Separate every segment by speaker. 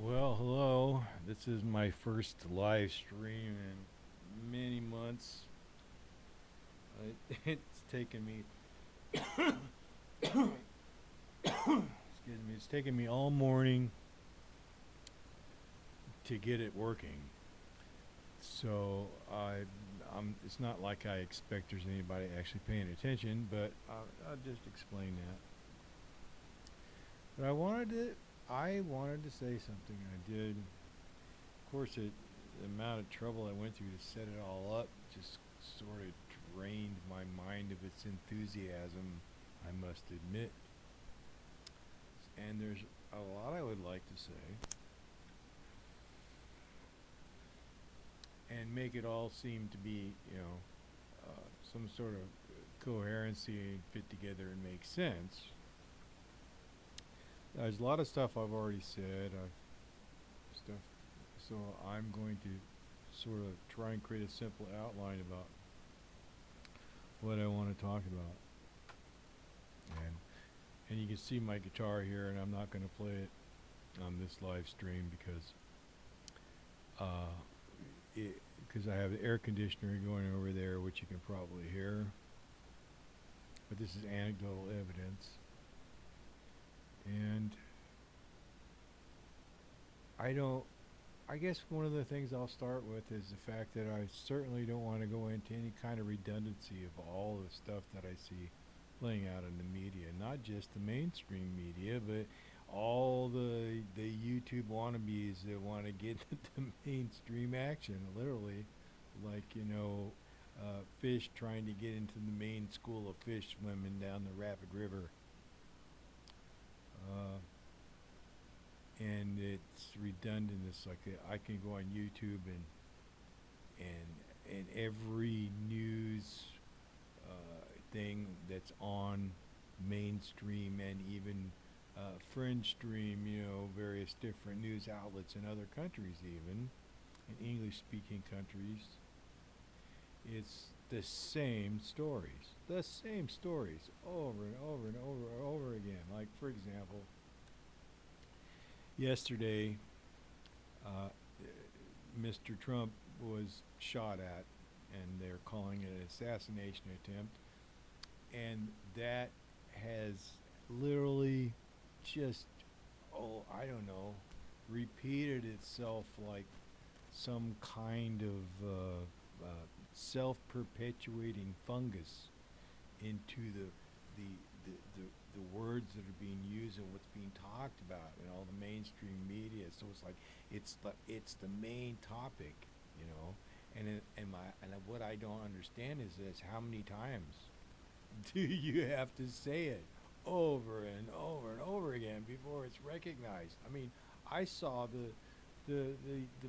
Speaker 1: Well, hello. This is my first live stream in many months. It's taken me, excuse me, it's taken me all morning to get it working. So it's not like I expect there's anybody actually paying attention, but I'll just explain that. But I wanted to say something. I did. Of course, the amount of trouble I went through to set it all up just sort of drained my mind of its enthusiasm, I must admit. And there's a lot I would like to say and make it all seem to be, some sort of coherency and fit together and make sense. There's a lot of stuff I've already said. Stuff, so I'm going to sort of try and create a simple outline about what I want to talk about. And you can see my guitar here, and I'm not going to play it on this live stream because I have the air conditioner going over there, which you can probably hear. But this is anecdotal evidence, and I don't. I guess one of the things I'll start with is the fact that I certainly don't want to go into any kind of redundancy of all the stuff that I see playing out in the media, not just the mainstream media, but all the YouTube wannabes that want to get the mainstream action, literally, like fish trying to get into the main school of fish swimming down the Rapid River. Uh, and it's redundant. It's like I can go on YouTube and every news thing that's on mainstream and even fringe stream, various different news outlets in other countries, even in English-speaking countries. It's the same stories over and over and over and over again. Like, for example, yesterday, uh, Mr. Trump was shot at, and they're calling it an assassination attempt. And that has literally just, I don't know, repeated itself like some kind of self-perpetuating fungus into the, the words that are being used and what's being talked about in all the mainstream media. So it's like it's the main topic, you know. And what I don't understand is this: how many times do you have to say it over and over and over again before it's recognized? I mean, I saw the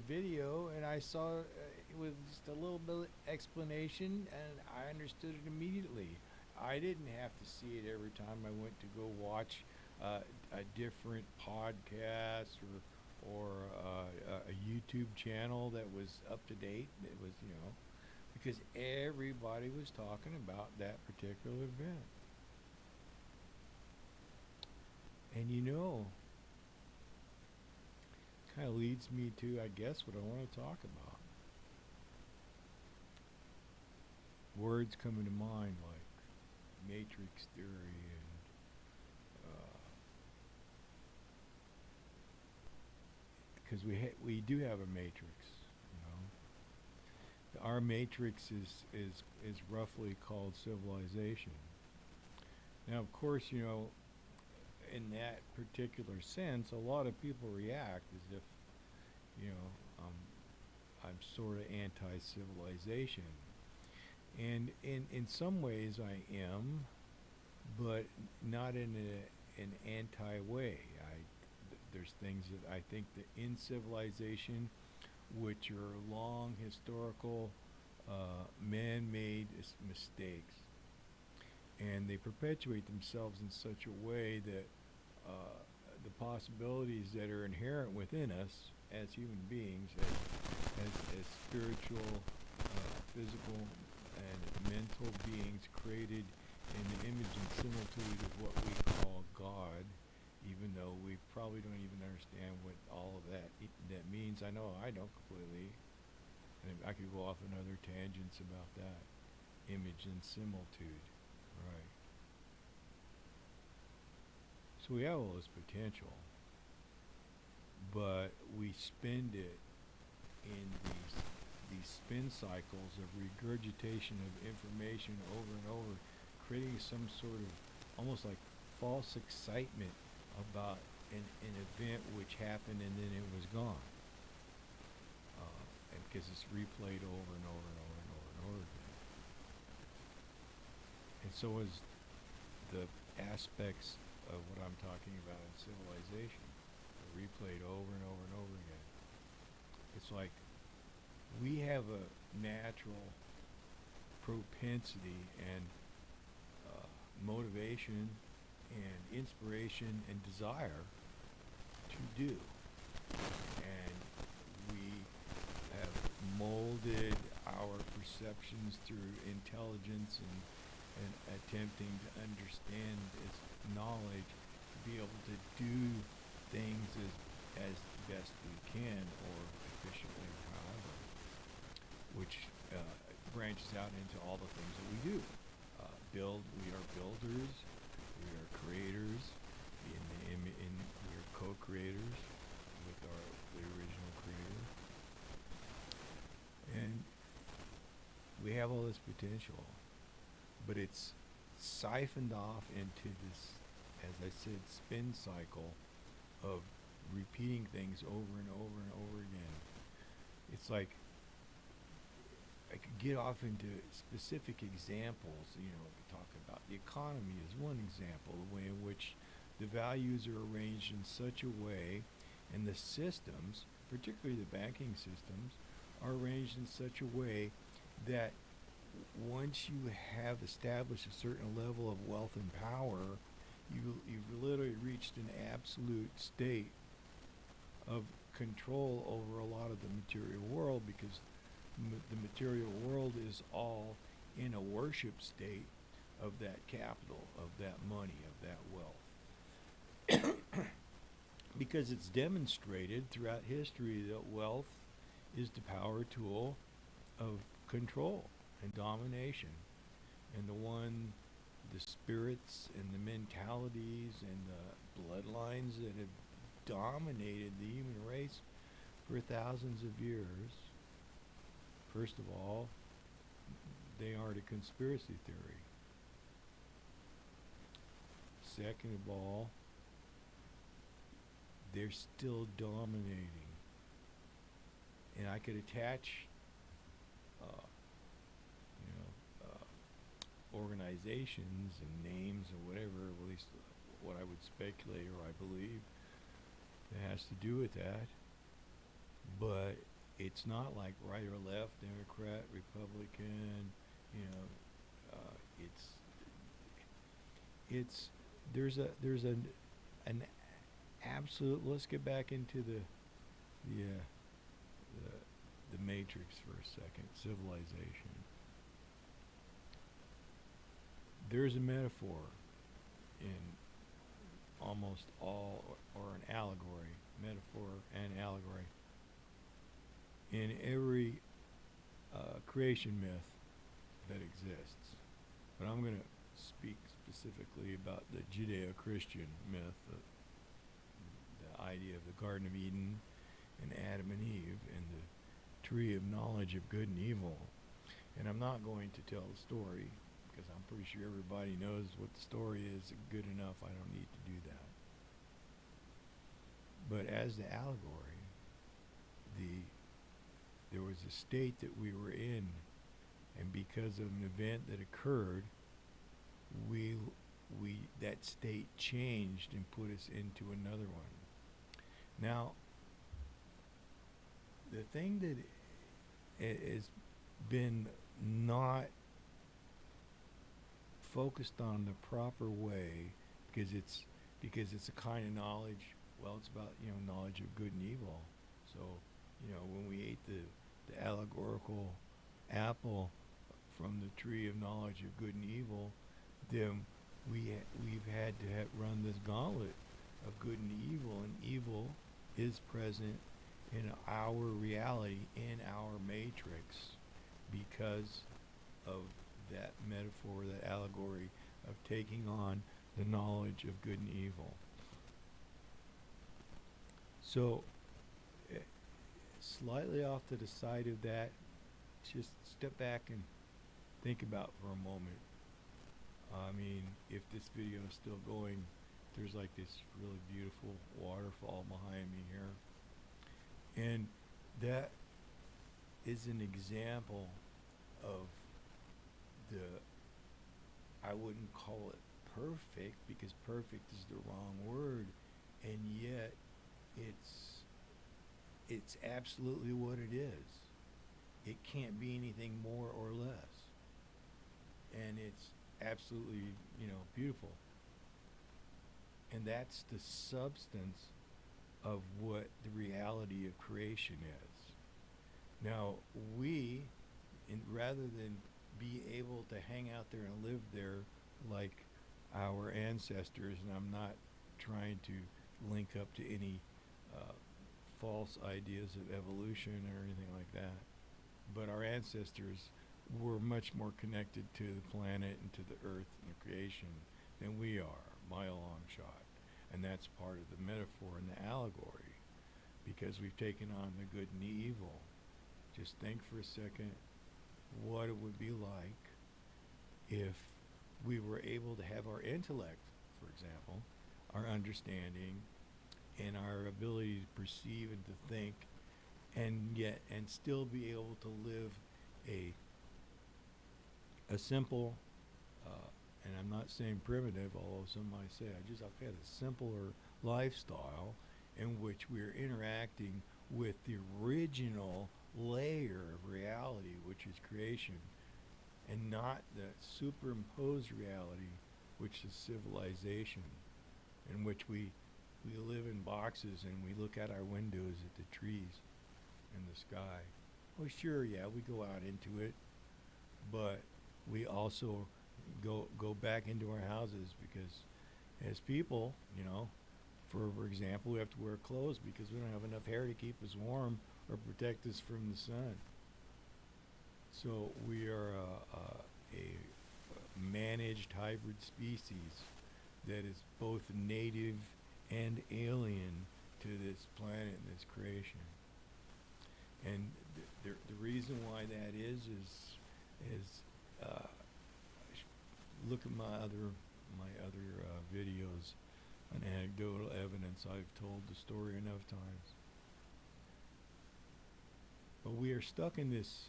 Speaker 1: video, and I saw it with just a little bit of explanation, and I understood it immediately. I didn't have to see it every time I went to go watch a different podcast or a YouTube channel that was up to date. It was, because everybody was talking about that particular event. And kind of leads me to, I guess, what I want to talk about. Words coming to mind like matrix theory and because we do have a matrix, our matrix is roughly called civilization. Now, of course, in that particular sense, a lot of people react as if, you know, um, I'm sort of anti-civilization. And in some ways I am, but not in an anti-way. There's things that I think that in civilization, which are long historical man-made mistakes, and they perpetuate themselves in such a way that the possibilities that are inherent within us as human beings, as spiritual, physical, and mental beings created in the image and similitude of what we call God, even though we probably don't even understand what all of that means. I know I don't completely. And I could go off on other tangents about that. Image and similitude. Right. So we have all this potential, but we spend it in these spin cycles of regurgitation of information over and over, creating some sort of almost like false excitement about an event which happened and then it was gone. And because it's replayed over and over and over and over and over again. And so is the aspects of what I'm talking about in civilization, replayed over and over and over again. It's like we have a natural propensity and motivation and inspiration and desire to do. And we have molded our perceptions through intelligence and attempting to understand its knowledge to be able to do things as best we can or efficiently, however, which branches out into all the things that we do. We are builders, we are creators, we are co-creators with the original creator. And we have all this potential, but it's siphoned off into this, as I said, spin cycle of repeating things over and over and over again. It's like I could get off into specific examples. We could talk about the economy as one example, the way in which the values are arranged in such a way, and the systems, particularly the banking systems, are arranged in such a way that once you have established a certain level of wealth and power, you've literally reached an absolute state of control over a lot of the material world, because the material world is all in a worship state of that capital, of that money, of that wealth. Because it's demonstrated throughout history that wealth is the power tool of control and domination. And the spirits and the mentalities and the bloodlines that have dominated the human race for thousands of years, first of all, they aren't a conspiracy theory. Second of all, they're still dominating. And I could attach organizations and names or whatever, at least what I would speculate or I believe that has to do with that. But it's not like right or left, Democrat, Republican, there's an absolute. Let's get back into the matrix for a second. Civilization. There's a metaphor in almost all, or an allegory, metaphor and allegory, in every creation myth that exists. But I'm going to speak specifically about the Judeo-Christian myth, the idea of the Garden of Eden and Adam and Eve and the tree of knowledge of good and evil. And I'm not going to tell the story, because I'm pretty sure everybody knows what the story is good enough. I don't need to do that. But as the allegory, there was a state that we were in, and because of an event that occurred, that state changed and put us into another one. Now, the thing that has been not focused on the proper way, because it's a kind of knowledge. Well, it's about knowledge of good and evil. So when we ate the allegorical apple from the tree of knowledge of good and evil, then we've had to run this gauntlet of good and evil is present in our reality, in our matrix, because of that metaphor, that allegory of taking on the knowledge of good and evil. So, eh, slightly off to the side of that, just step back and think about for a moment. I mean, if this video is still going, there's like this really beautiful waterfall behind me here. And that is an example of the, I wouldn't call it perfect because perfect is the wrong word, and yet it's absolutely what it is. It can't be anything more or less. And it's absolutely, beautiful. And that's the substance of what the reality of creation is. Now, rather than be able to hang out there and live there like our ancestors, and I'm not trying to link up to any false ideas of evolution or anything like that, but our ancestors were much more connected to the planet and to the earth and the creation than we are, by a long shot. And that's part of the metaphor and the allegory, because we've taken on the good and the evil. Just think for a second what it would be like if we were able to have our intellect, for example, our understanding, and our ability to perceive and to think, and still be able to live a simple, and I'm not saying primitive, although some might say, I've had a simpler lifestyle in which we're interacting with the original layer of reality, which is creation, and not the superimposed reality, which is civilization, in which we live in boxes and we look out our windows at the trees and the sky. Well, sure, yeah, we go out into it, but we also go back into our houses because as people, for example, we have to wear clothes because we don't have enough hair to keep us warm or protect us from the sun. So we are a managed hybrid species that is both native and alien to this planet and this creation. And the reason why that is look at my other videos on anecdotal evidence. I've told the story enough times. But we are stuck in this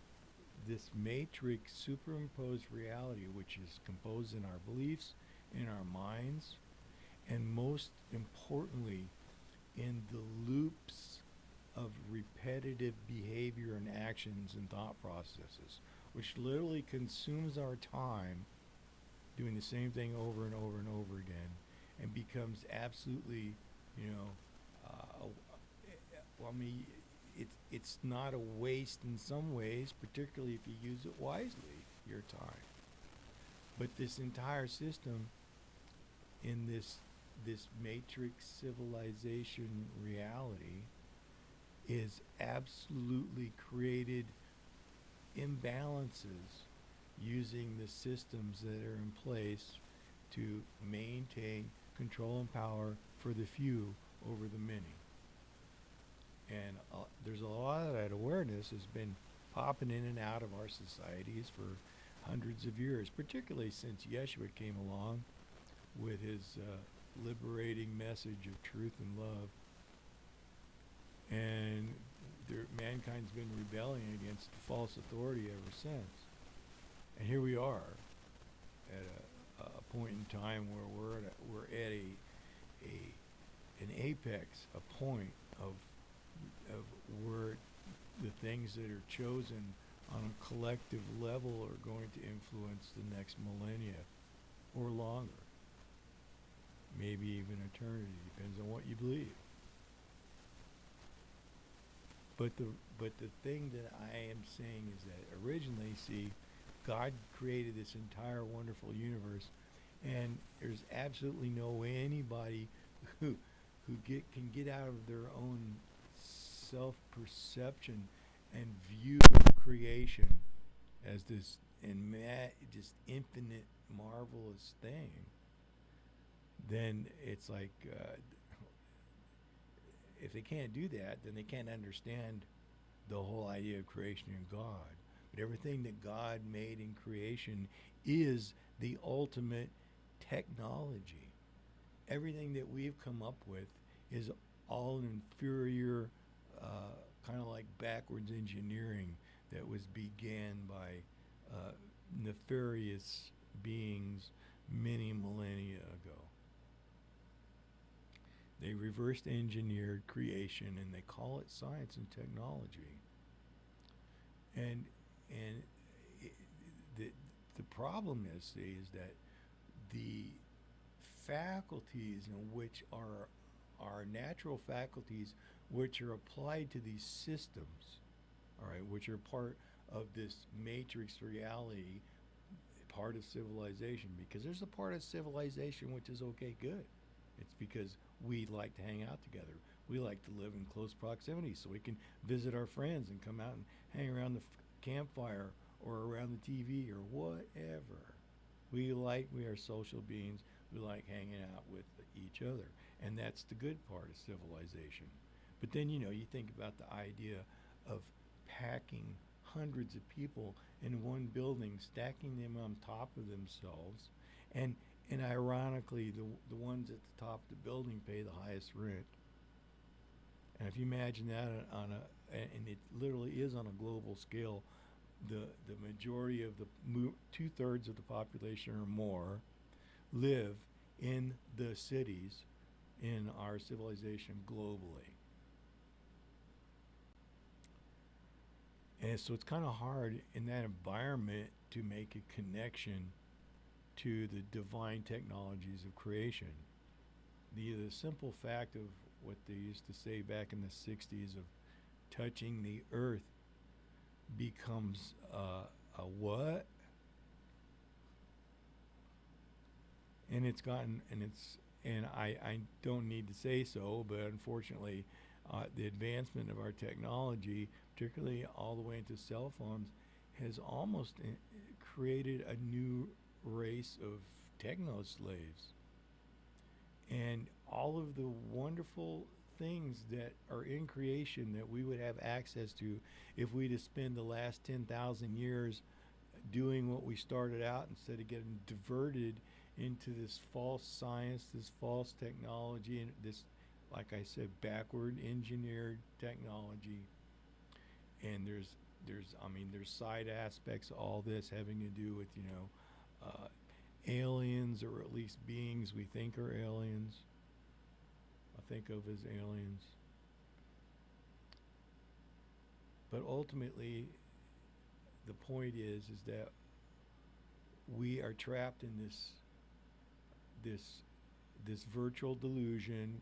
Speaker 1: matrix superimposed reality, which is composed in our beliefs, in our minds, and most importantly, in the loops of repetitive behavior and actions and thought processes, which literally consumes our time doing the same thing over and over and over again, and becomes absolutely, it's not a waste in some ways, particularly if you use it wisely, your time. But this entire system in this matrix civilization reality is absolutely created imbalances using the systems that are in place to maintain control and power for the few over the many. And there's a lot of that awareness has been popping in and out of our societies for hundreds of years, particularly since Yeshua came along with his liberating message of truth and love. And mankind's been rebelling against false authority ever since. And here we are at a point in time where we're at an apex, a point of where the things that are chosen on a collective level are going to influence the next millennia or longer, maybe even eternity, depends on what you believe. But the thing that I am saying is that originally, God created this entire wonderful universe, and there's absolutely no way anybody who can get out of their own self-perception and view creation as this just infinite, marvelous thing, then it's like if they can't do that, then they can't understand the whole idea of creation and God. But everything that God made in creation is the ultimate technology. Everything that we've come up with is all inferior, kind of like backwards engineering that was began by nefarious beings many millennia ago. They reversed engineered creation and they call it science and technology. And and I the the problem is, see, is that the faculties in which are our natural faculties, which are applied to these systems, all right, which are part of this matrix reality, part of civilization, because there's a part of civilization which is okay, good. It's because we like to hang out together. We like to live in close proximity so we can visit our friends and come out and hang around the campfire or around the TV or whatever. We are social beings. We like hanging out with each other. And that's the good part of civilization. But then, you think about the idea of packing hundreds of people in one building, stacking them on top of themselves, and and ironically, the ones at the top of the building pay the highest rent. And if you imagine that on and it literally is on a global scale, the majority of the 2/3 of the population or more live in the cities in our civilization globally. And so it's kind of hard in that environment to make a connection to the divine technologies of creation. The simple fact of what they used to say back in the 60s of touching the earth becomes a what? And it's gotten, and I don't need to say so, but unfortunately, the advancement of our technology, particularly all the way into cell phones, has almost created a new race of techno slaves. And all of the wonderful things that are in creation that we would have access to if we just spend the last 10,000 years doing what we started out instead of getting diverted into this false science, this false technology, and this, like I said, backward engineered technology. And there's side aspects of all this having to do with, aliens, or at least beings we think are aliens. I think of as aliens. But ultimately, the point is that we are trapped in this this virtual delusion,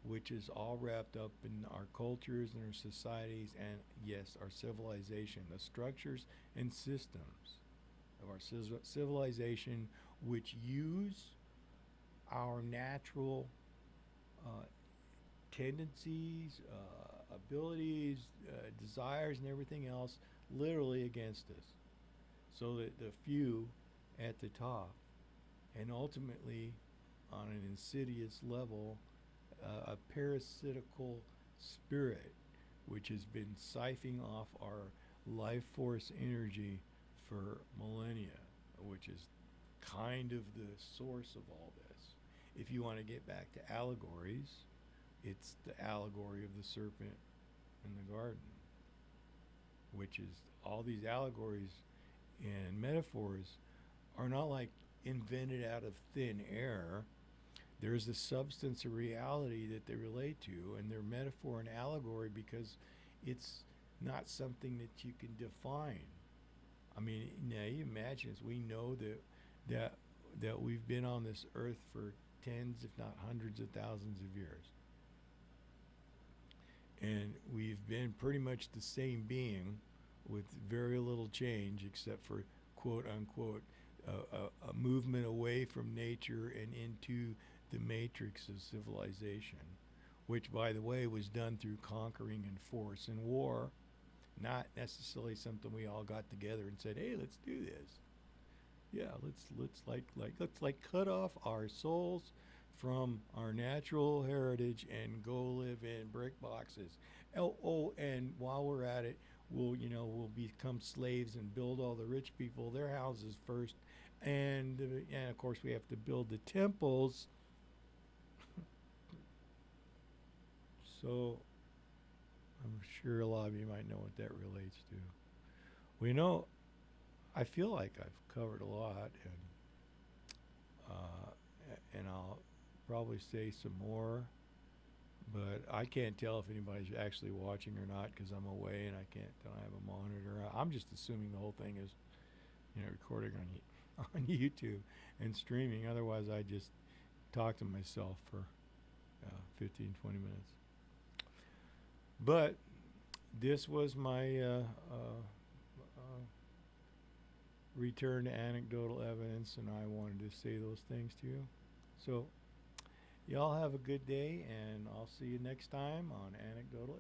Speaker 1: which is all wrapped up in our cultures and our societies and, yes, our civilization, the structures and systems of our civilization, which use our natural tendencies, abilities, desires, and everything else literally against us. So that the few at the top, and ultimately on an insidious level, a parasitical spirit which has been siphoning off our life force energy for millennia, which is kind of the source of all this. If you want to get back to allegories, it's the allegory of the serpent in the garden, which is all these allegories and metaphors are not like invented out of thin air. There's a substance of reality that they relate to, and they're metaphor and allegory because it's not something that you can define. I mean, now you imagine as we know that we've been on this earth for tens, if not hundreds of thousands of years. And we've been pretty much the same being with very little change except for quote unquote a movement away from nature and into the matrix of civilization, which, by the way, was done through conquering and force and war, not necessarily something we all got together and said, "Hey, let's do this." Yeah, let's cut off our souls from our natural heritage and go live in brick boxes. Oh, and while we're at it, we'll become slaves and build all the rich people their houses first, and of course we have to build the temples. So I'm sure a lot of you might know what that relates to. We know I feel like I've covered a lot, and I'll probably say some more, but I can't tell if anybody's actually watching or not because I'm away and I can't. Don't have a monitor. I'm just assuming the whole thing is, recording on on YouTube and streaming. Otherwise, I just talk to myself for 15, 20 minutes. But this was my return to anecdotal evidence, and I wanted to say those things to you. So, y'all have a good day, and I'll see you next time on Anecdotal